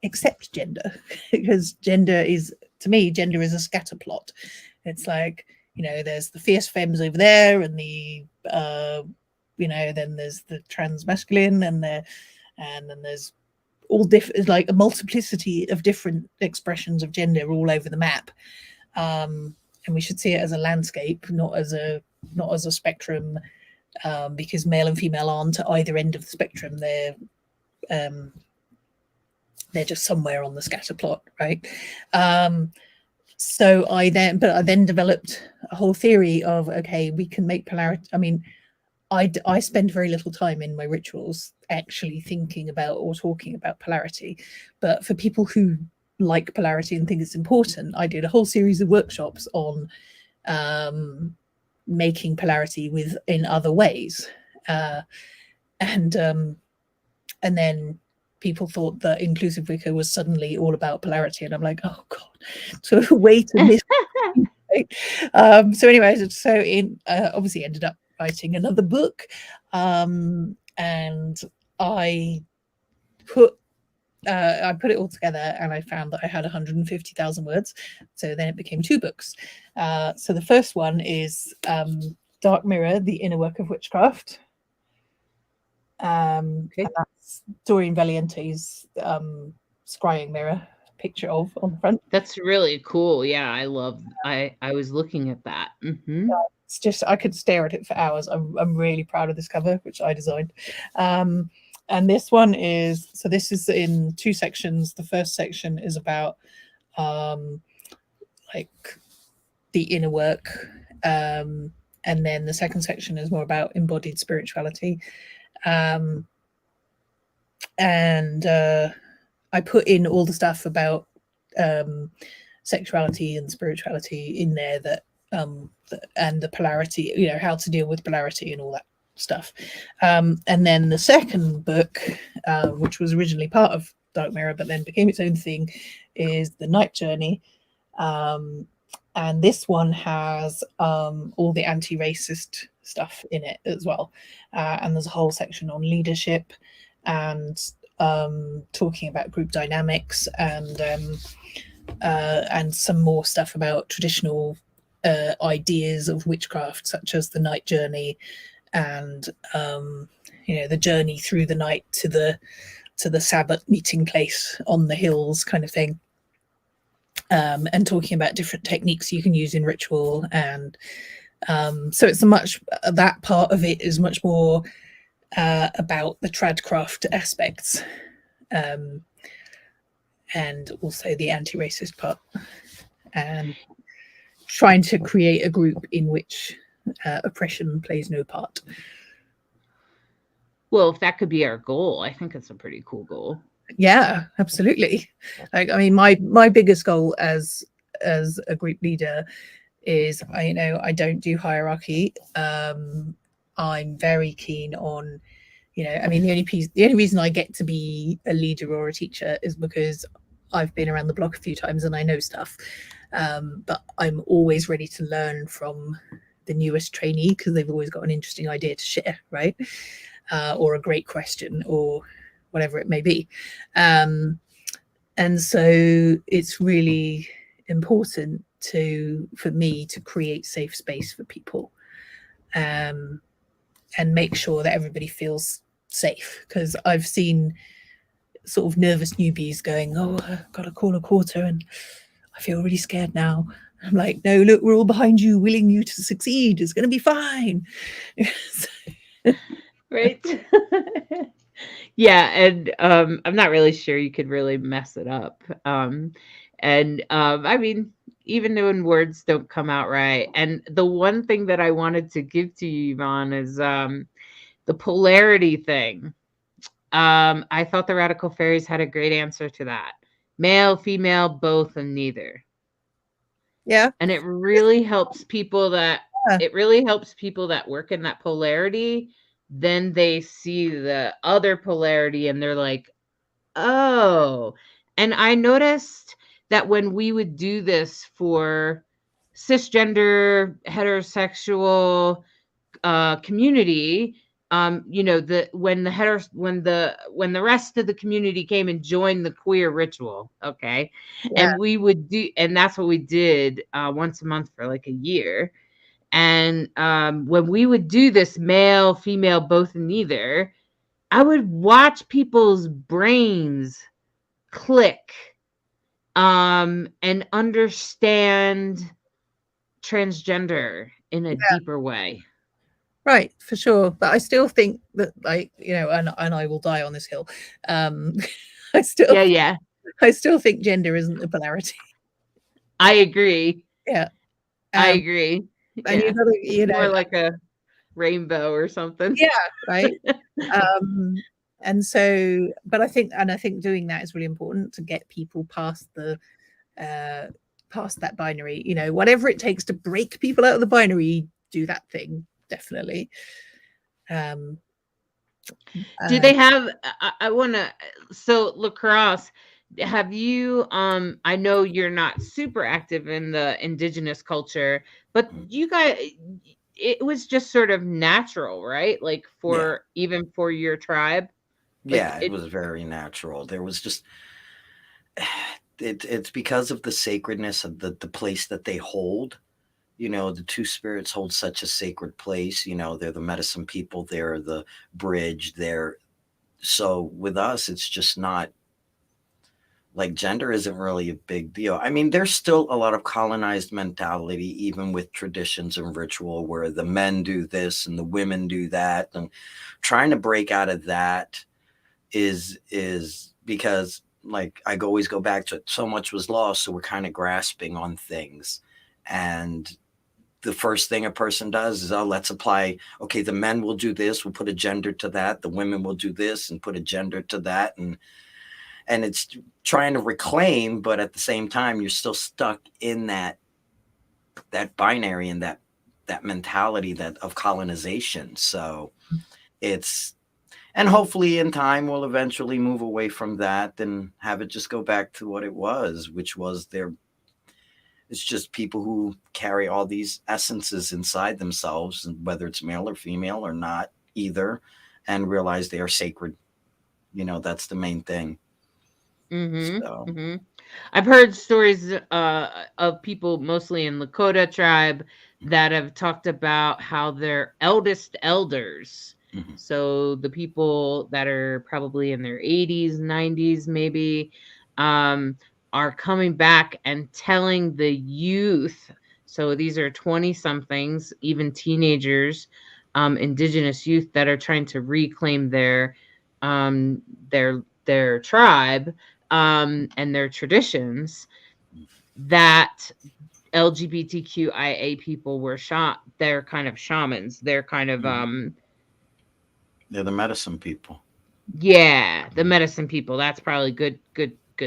except gender, because gender is, to me, gender is a scatter plot. It's like, there's the fierce femmes over there, and the then there's the trans masculine, and then there's all different, like a multiplicity of different expressions of gender all over the map. And we should see it as a landscape, not as a spectrum, because male and female aren't at either end of the spectrum. They're just somewhere on the scatter plot, right? So I then developed a whole theory of, okay, we can make polarity. I mean, I spend very little time in my rituals actually thinking about or talking about polarity, but for people who like polarity and think it's important, I did a whole series of workshops on making polarity in other ways, and then people thought that inclusive Wicca was suddenly all about polarity, and I'm like, oh god, so way to miss. So anyway, obviously ended up writing another book, and I put it all together, and I found that I had 150,000 words. So then it became 2 books. So the first one is Dark Mirror: The Inner Work of Witchcraft. And that's Doreen Valiente's scrying mirror picture on the front. That's really cool. Yeah, I was looking at that. Mm-hmm. Yeah, it's just, I could stare at it for hours. I'm really proud of this cover, which I designed. And this one is, so this is in 2 sections. The first section is about like the inner work, and then the second section is more about embodied spirituality. And I put in all the stuff about sexuality and spirituality in there, that and the polarity, how to deal with polarity and all that stuff. And then the second book, which was originally part of Dark Mirror but then became its own thing, is The Night Journey. And this one has all the anti-racist stuff in it as well. And there's a whole section on leadership and talking about group dynamics, and some more stuff about traditional ideas of witchcraft, such as the night journey and the journey through the night to the Sabbath meeting place on the hills kind of thing, and talking about different techniques you can use in ritual. And so it's that part of it is much more about the tradcraft aspects, and also the anti-racist part, and trying to create a group in which oppression plays no part. Well, if that could be our goal, I think it's a pretty cool goal. Yeah, absolutely. Like, I mean, my biggest goal as a group leader is, I don't do hierarchy. I'm very keen on, I mean, the only reason I get to be a leader or a teacher is because I've been around the block a few times and I know stuff. But I'm always ready to learn from the newest trainee, because they've always got an interesting idea to share, right? Or a great question, or whatever it may be. And so it's really important for me to create safe space for people, and make sure that everybody feels safe, because I've seen sort of nervous newbies going, "Oh, I've got to call a quarter and I feel really scared now." I'm like, "No, look, we're all behind you, willing you to succeed. It's going to be fine." Right. Yeah, and I'm not really sure you could really mess it up. I mean, even when words don't come out right. And the one thing that I wanted to give to you, Yvonne, is the polarity thing. I thought the Radical Fairies had a great answer to that. Male, female, both, and neither. Yeah. And it really helps people that work in that polarity. Then they see the other polarity and they're like, oh. And I noticed that when we would do this for cisgender, heterosexual community, when the rest of the community came and joined the queer ritual, okay, Yeah. and that's what we did once a month for like a year. And when we would do this male, female, both, and neither, I would watch people's brains click and understand transgender in a deeper way. Right, for sure. But I still think that, like, and I will die on this hill. I still think gender isn't a polarity. I agree. Yeah. I agree. And yeah. you gotta, more like a rainbow or something. Yeah, right. And so, but I think doing that is really important to get people past that binary. Whatever it takes to break people out of the binary, do that thing, definitely. Do they have? I want to. So Lacrosse, have you? I know you're not super active in the indigenous culture, but you guys, it was just sort of natural, right? Like even for your tribe. Yeah, it was very natural. There was just it's because of the sacredness of the place that they hold. The two spirits hold such a sacred place. They're the medicine people, they're the bridge, so with us, it's just not like gender isn't really a big deal. I mean, there's still a lot of colonized mentality, even with traditions and ritual, where the men do this and the women do that, and trying to break out of that is because, like, I always go back to it, so much was lost, so we're kind of grasping on things. And the first thing a person does is, let's apply, okay, the men will do this, we'll put a gender to that, the women will do this and put a gender to that, and it's trying to reclaim, but at the same time you're still stuck in that binary and that mentality of colonization. So and hopefully in time we'll eventually move away from that and have it just go back to what it was, which was it's just people who carry all these essences inside themselves, whether it's male or female or not either, and realize they are sacred. That's the main thing. Mm-hmm. So. Mm-hmm. I've heard stories of people, mostly in Lakota tribe, that have talked about how their eldest elders, so the people that are probably in their 80s, 90s, maybe, are coming back and telling the youth. So these are 20 somethings, even teenagers, indigenous youth that are trying to reclaim um, their tribe, and their traditions, that LGBTQIA people were they're kind of shamans. They're kind of They're the medicine people. yeah, the medicine people. That's probably good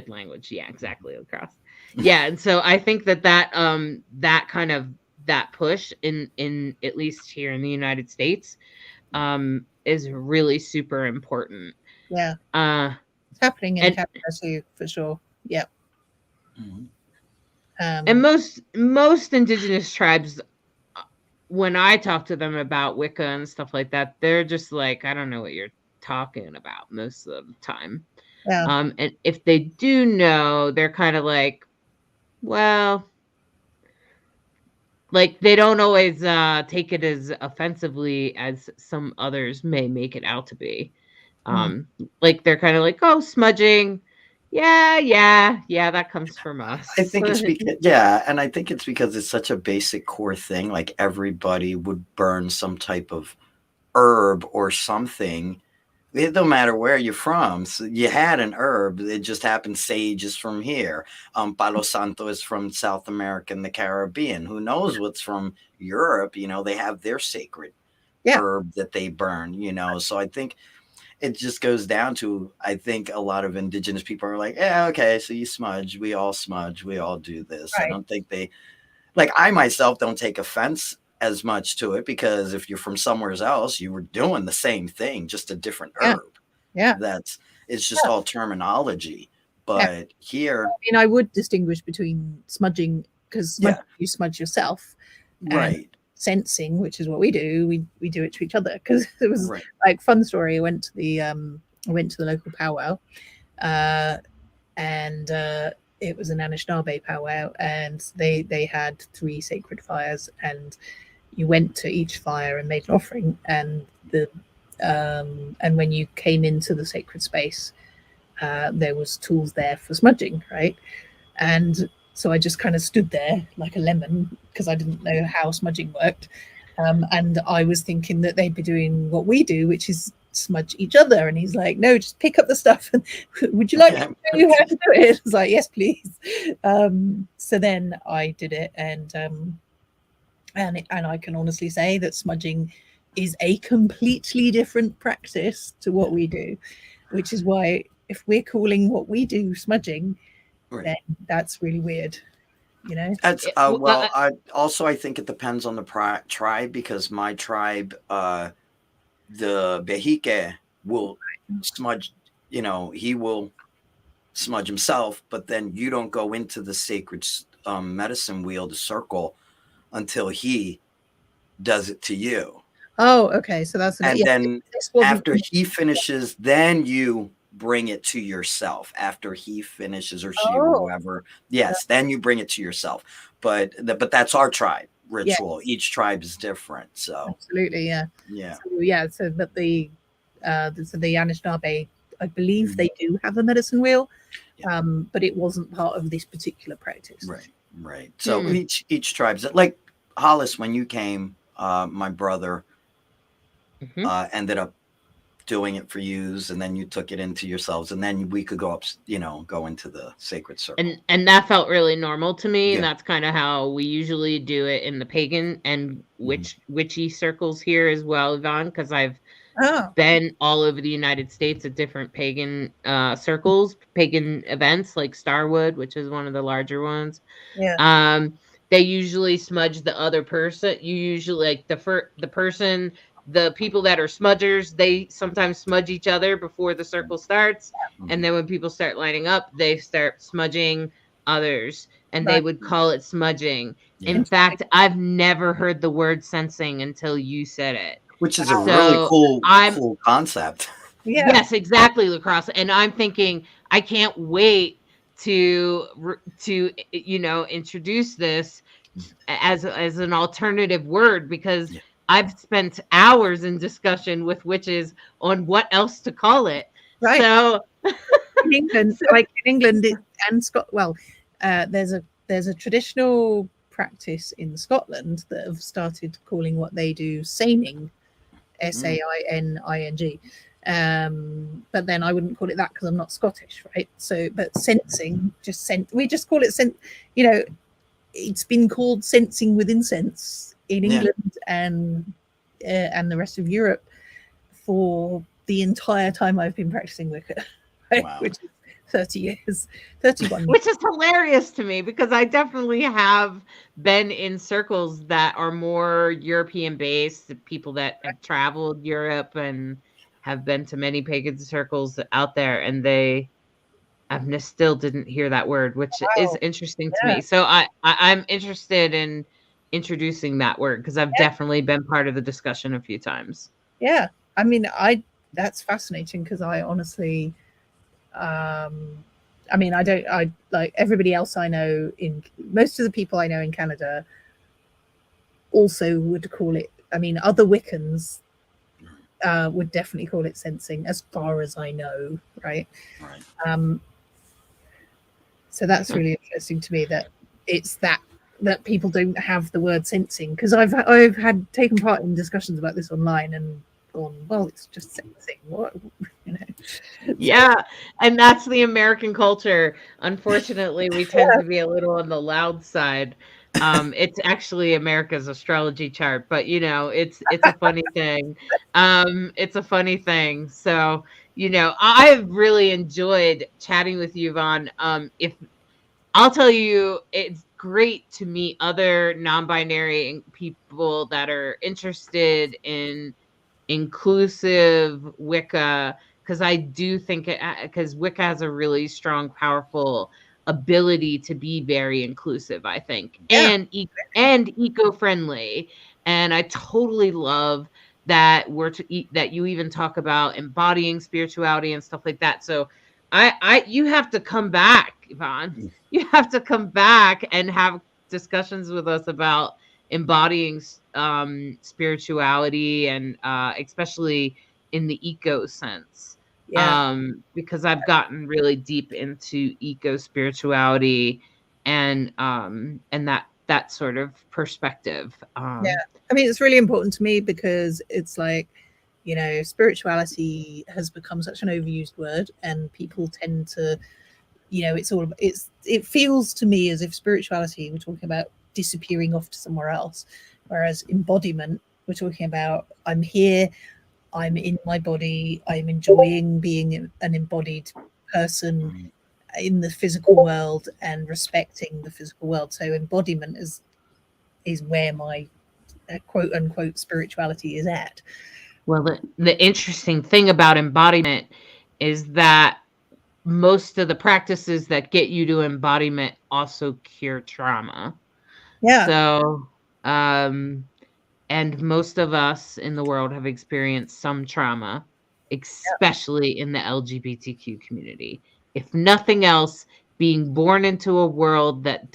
language. Yeah, exactly, across. Yeah, and so I think that that kind of that push in at least here in the United States is really super important. Yeah. Uh It's happening in and Canada too, for sure. Yeah. and most indigenous tribes, when I talk to them about Wicca and stuff like that, they're just like, I don't know what you're talking about most of the time. Yeah. And if they do know, they're kind of like, well, like they don't always take it as offensively as some others may make it out to be. Like they're kind of like, oh, smudging. Yeah, that comes from us. I think it's because, yeah, and I think it's because it's such a basic core thing. Like everybody would burn some type of herb or something. It don't matter where you're from. So you had an herb. It just happened. Sage is from here. Palo Santo is from South America and the Caribbean. Who knows what's from Europe? You know, they have their sacred herb that they burn. You know, so I think it just goes down to, I think a lot of indigenous people are like, yeah, okay, so you smudge. We all smudge. We all do this. Right. I don't think they, like I myself don't take offense as much to it, because if you're from somewhere else, you were doing the same thing, just a different herb. Yeah. It's just all terminology. But here, I mean, I would distinguish between smudging, because you smudge yourself, right? Sensing, which is what we do. We do it to each other, because it was like fun story. I went to the local powwow, and it was an Anishinaabe powwow, and they had 3 sacred fires, and you went to each fire and made an offering, and when you came into the sacred space, there was tools there for smudging, right? And so I just kind of stood there like a lemon, because I didn't know how smudging worked, and I was thinking that they'd be doing what we do, which is smudge each other. And he's like, no, just pick up the stuff, and would you like me to show you how to do it? I was like, yes, please. So then I did it, and I can honestly say that smudging is a completely different practice to what we do, which is why if we're calling what we do smudging, then that's really weird, you know. That's I think it depends on the tribe, because my tribe, the Behike, will smudge. You know, he will smudge himself, but then you don't go into the sacred medicine wheel, the circle, until he does it to you. Oh, okay. So that's then after he finishes, then you bring it to yourself. After he finishes, or she or whoever, then you bring it to yourself. But that's our tribe ritual. Each tribe is different. So absolutely, So but the Anishinaabe, I believe they do have a medicine wheel, but it wasn't part of this particular practice. Right. So each tribe's like Hollis. When you came, my brother ended up doing it for yous, and then you took it into yourselves, and then we could go up, go into the sacred circle. And that felt really normal to me, and that's kind of how we usually do it in the pagan and witchy circles here as well, Yvonne, because I've been all over the United States at different pagan circles, pagan events like Starwood, which is one of the larger ones. They usually smudge the other person. You usually, like the people that are smudgers, they sometimes smudge each other before the circle starts. And then when people start lining up, they start smudging others, and they would call it smudging. In fact, I've never heard the word sensing until you said it. Which is a really cool concept. Yes, exactly, Lacrosse. And I'm thinking, I can't wait to introduce this as an alternative word, because Yeah. I've spent hours in discussion with witches on what else to call it. Right. So In England, and Scott, well, there's a traditional practice in Scotland that have started calling what they do seining, saining. But then I wouldn't call it that because I'm not Scottish, right? So, but sensing, we just call it it's been called sensing with incense in England and the rest of Europe for the entire time I've been practicing Wicca, right? Wow. Which is 31 years. which is hilarious to me, because I definitely have been in circles that are more European based, people that have traveled Europe and have been to many pagan circles out there, and they still didn't hear that word, which is interesting to me. So I'm interested in introducing that word, because I've definitely been part of the discussion a few times. Yeah, I mean, that's fascinating, because I honestly, I like everybody else I know, most of the people I know in Canada also would call it, I mean, other Wiccans would definitely call it sensing, as far as I know, right? So that's really interesting to me, that it's that people don't have the word sensing, because I've had taken part in discussions about this online and gone, well, it's just sensing, what, Yeah, and that's the American culture. Unfortunately, we tend to be a little on the loud side. It's actually America's astrology chart, but it's a funny thing. It's a funny thing. So, I've really enjoyed chatting with you, Yvonne. If I'll tell you, it's great to meet other non-binary people that are interested in inclusive Wicca, because I do think because Wicca has a really strong, powerful ability to be very inclusive, I think, and eco-friendly. And I totally love that that you even talk about embodying spirituality and stuff like that. So you have to come back, Yvonne. You have to come back and have discussions with us about embodying spirituality, and especially in the eco sense. Because I've gotten really deep into eco spirituality and that sort of perspective. I mean, it's really important to me, because it's like, spirituality has become such an overused word, and people tend to, it feels to me as if spirituality, we're talking about disappearing off to somewhere else, whereas embodiment, we're talking about, I'm here, I'm in my body, I'm enjoying being an embodied person in the physical world and respecting the physical world. So embodiment is where my quote unquote spirituality is at. Well, the interesting thing about embodiment is that most of the practices that get you to embodiment also cure trauma. So, and most of us in the world have experienced some trauma, especially in the LGBTQ community. If nothing else, being born into a world that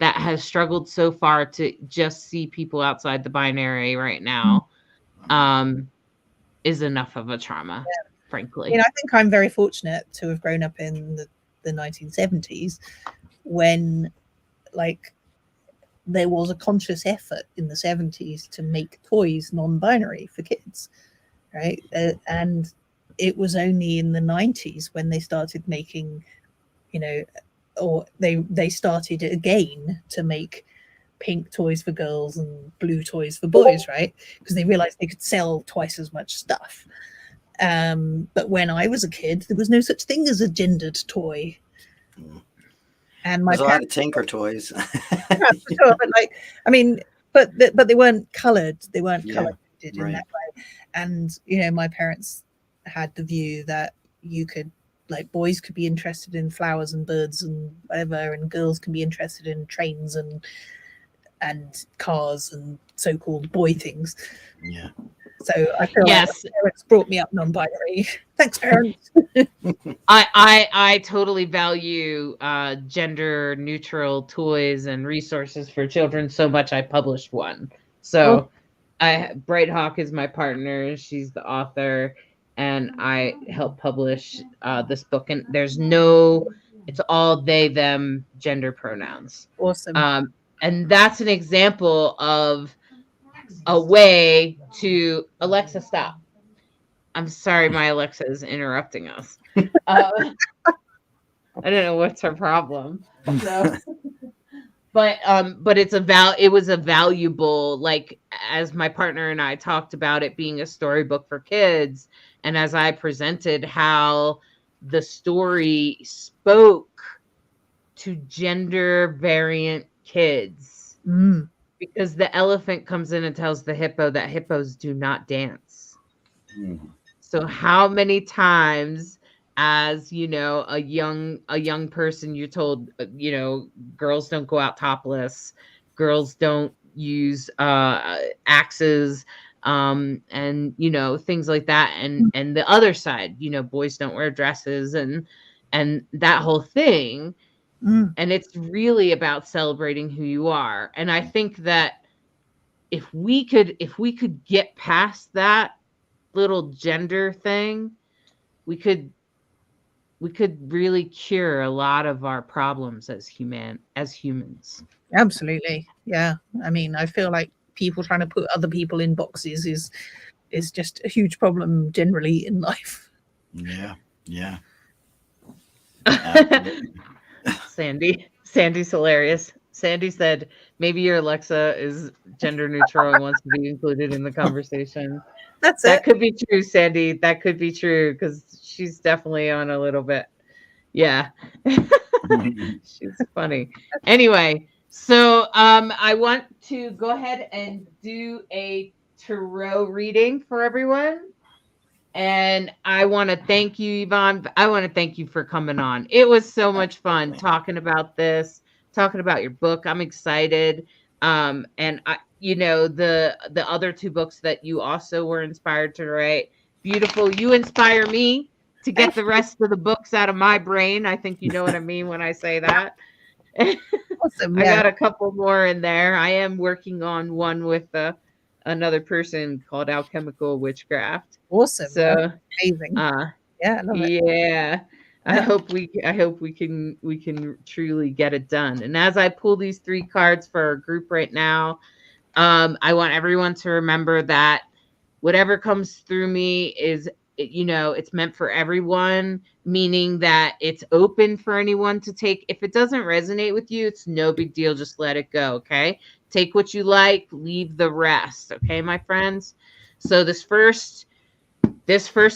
has struggled so far to just see people outside the binary right now, is enough of a trauma, frankly. I think I'm very fortunate to have grown up in the 1970s, when there was a conscious effort in the 70s to make toys non-binary for kids, right? And it was only in the 90s when they started making, or they started again to make pink toys for girls and blue toys for boys, right? Because they realized they could sell twice as much stuff. But when I was a kid, there was no such thing as a gendered toy. And my parents, Tinker toys. Sure, but but they weren't colored. They weren't colored in that way. And my parents had the view that you could, boys could be interested in flowers and birds and whatever, and girls can be interested in trains and cars and so-called boy things. So I feel like Yes. my parents brought me up non-binary. Thanks, parents. I totally value gender neutral toys and resources for children so much. I published one. So Bright Hawk is my partner. She's the author, and I helped publish this book. And it's all they, them, gender pronouns. Awesome. And that's an example of a way to Alexa, stop. I'm sorry, my Alexa is interrupting us. I don't know what's her problem. So, but it was a valuable, like, as my partner and I talked about it being a storybook for kids, and as I presented how the story spoke to gender variant kids, because the elephant comes in and tells the hippo that hippos do not dance. So how many times, as you know, a young person, you're told, girls don't go out topless, girls don't use axes, and things like that, and the other side, boys don't wear dresses, and that whole thing. And it's really about celebrating who you are. And I think that if we could get past that little gender thing, we could really cure a lot of our problems as humans. Absolutely. Yeah. I mean, I feel like people trying to put other people in boxes is just a huge problem generally in life. Yeah. Sandy's hilarious. Sandy said maybe your Alexa is gender neutral and wants to be included in the conversation. That could be true, Sandy. That could be true, because she's definitely on a little bit. Yeah. She's funny. Anyway, so I want to go ahead and do a tarot reading for everyone. And I want to thank you, Yvonne. I want to thank you for coming on. It was so much fun talking about this, talking about your book. I'm excited. And I, the other two books that you also were inspired to write, beautiful. You inspire me to get the rest of the books out of my brain. I think you know what I mean when I say that. Awesome. I got a couple more in there. I am working on one with another person called Alchemical Witchcraft. Awesome. So amazing. Yeah, I love it. Yeah. I hope we can truly get it done. And as I pull these 3 cards for our group right now, I want everyone to remember that whatever comes through me is, it's meant for everyone, meaning that it's open for anyone to take. If it doesn't resonate with you, it's no big deal. Just let it go. Okay. Take what you like, leave the rest. Okay, my friends. So this first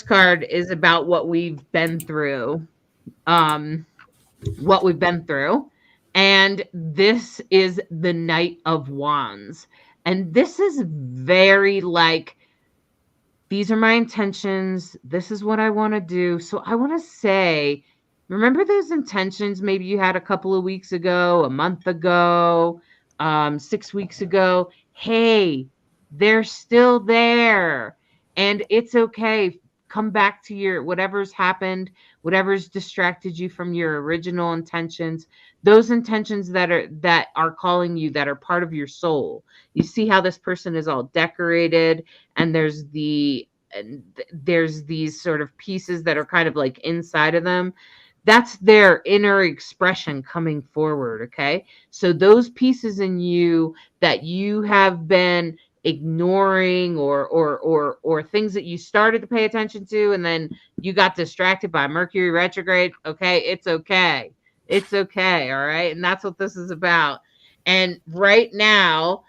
card is about what we've been through. And this is the Knight of Wands. And this is very like, these are my intentions. This is what I want to do. So I want to say, remember those intentions maybe you had a couple of weeks ago, a month ago, 6 weeks ago? Hey, they're still there. And it's okay. Come back to your whatever's happened, whatever's distracted you from your original intentions, those intentions that are calling you, that are part of your soul. You see how this person is all decorated, and there's these sort of pieces that are kind of like inside of them. That's their inner expression coming forward. Okay. So those pieces in you that you have been ignoring, or things that you started to pay attention to, and then you got distracted by Mercury retrograde. Okay. It's okay. It's okay. All right. And that's what this is about. And right now,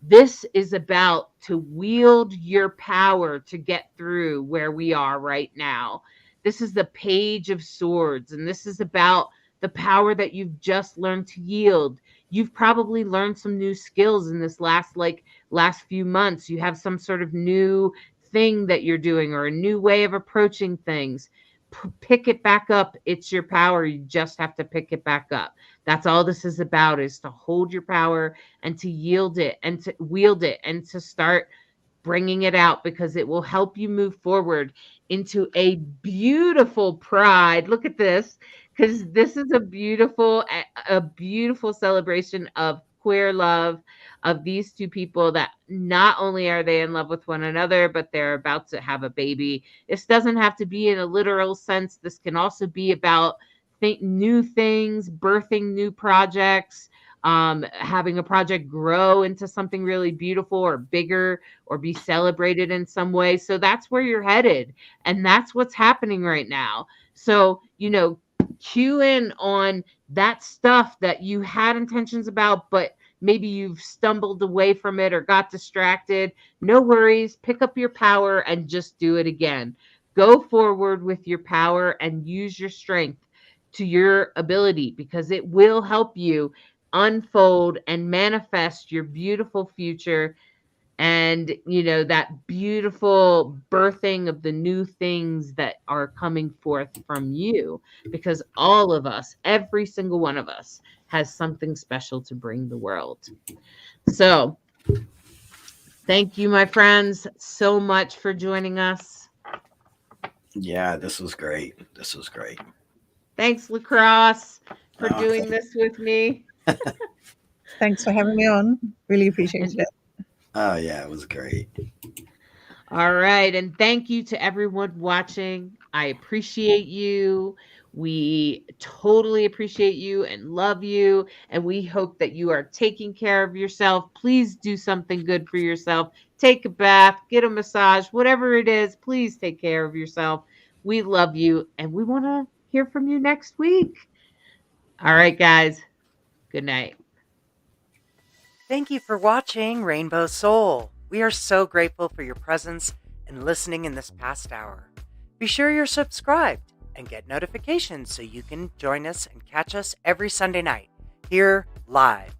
this is about to wield your power to get through where we are right now. This is the Page of Swords, and this is about the power that you've just learned to yield. You've probably learned some new skills in this last few months. You have some sort of new thing that you're doing, or a new way of approaching things. Pick it back up. It's your power. You just have to pick it back up. That's all this is about, is to hold your power and to yield it and to wield it and to start bringing it out, because it will help you move forward into a beautiful pride. Look at this, because this is a beautiful celebration of queer love, of these two people that not only are they in love with one another, but they're about to have a baby. This doesn't have to be in a literal sense. This can also be about new things, birthing new projects, having a project grow into something really beautiful or bigger, or be celebrated in some way. So that's where you're headed. And that's what's happening right now. So, cue in on that stuff that you had intentions about, but maybe you've stumbled away from it or got distracted. No worries. Pick up your power and just do it again. Go forward with your power and use your strength to your ability, because it will help you unfold and manifest your beautiful future, and that beautiful birthing of the new things that are coming forth from you, because all of us, every single one of us, has something special to bring the world. So thank you, my friends, so much for joining us. Yeah, this was great. Thanks, Lacrosse, for doing this with me. Thanks for having me on. Really appreciate it. Oh, yeah, it was great. All right. And thank you to everyone watching. I appreciate you. We totally appreciate you and love you. And we hope that you are taking care of yourself. Please do something good for yourself. Take a bath, get a massage, whatever it is. Please take care of yourself. We love you, and we want to hear from you next week. All right, guys. Good night. Thank you for watching Rainbow Soul. We are so grateful for your presence and listening in this past hour. Be sure you're subscribed and get notifications so you can join us and catch us every Sunday night here live.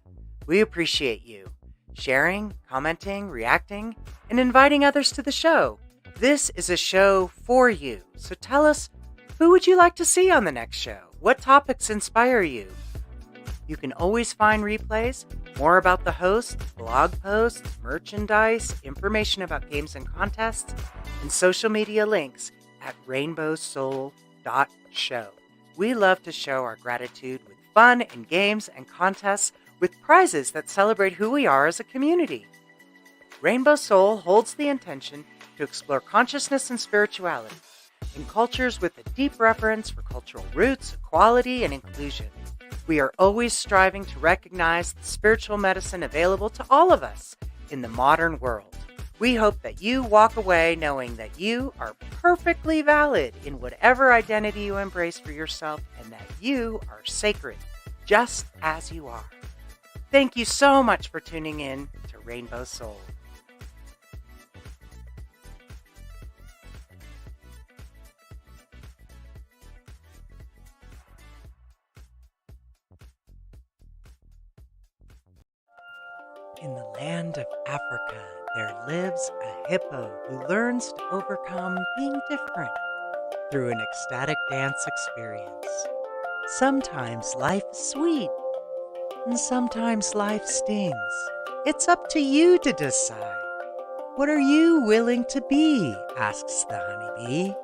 We appreciate you sharing, commenting, reacting, and inviting others to the show. This is a show for you. So tell us, who would you like to see on the next show? What topics inspire you? You can always find replays, more about the host, blog posts, merchandise, information about games and contests, and social media links at rainbowsoul.show. We love to show our gratitude with fun and games and contests with prizes that celebrate who we are as a community. Rainbow Soul holds the intention to explore consciousness and spirituality in cultures with a deep reverence for cultural roots, equality, and inclusion. We are always striving to recognize the spiritual medicine available to all of us in the modern world. We hope that you walk away knowing that you are perfectly valid in whatever identity you embrace for yourself, and that you are sacred just as you are. Thank you so much for tuning in to Rainbow Soul. In the land of Africa, there lives a hippo who learns to overcome being different through an ecstatic dance experience. Sometimes life is sweet, and sometimes life stings. It's up to you to decide. What are you willing to be? Asks the honeybee.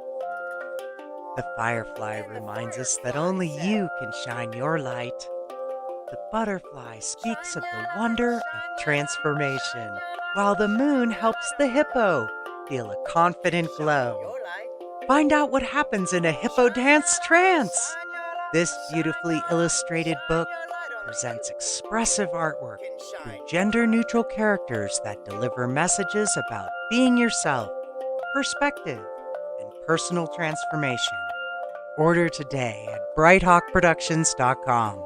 The firefly reminds us that only you can shine your light. The butterfly speaks of the wonder of transformation, while the moon helps the hippo feel a confident glow. Find out what happens in a hippo dance trance. This beautifully illustrated book presents expressive artwork through gender-neutral characters that deliver messages about being yourself, perspective, and personal transformation. Order today at brighthawkproductions.com.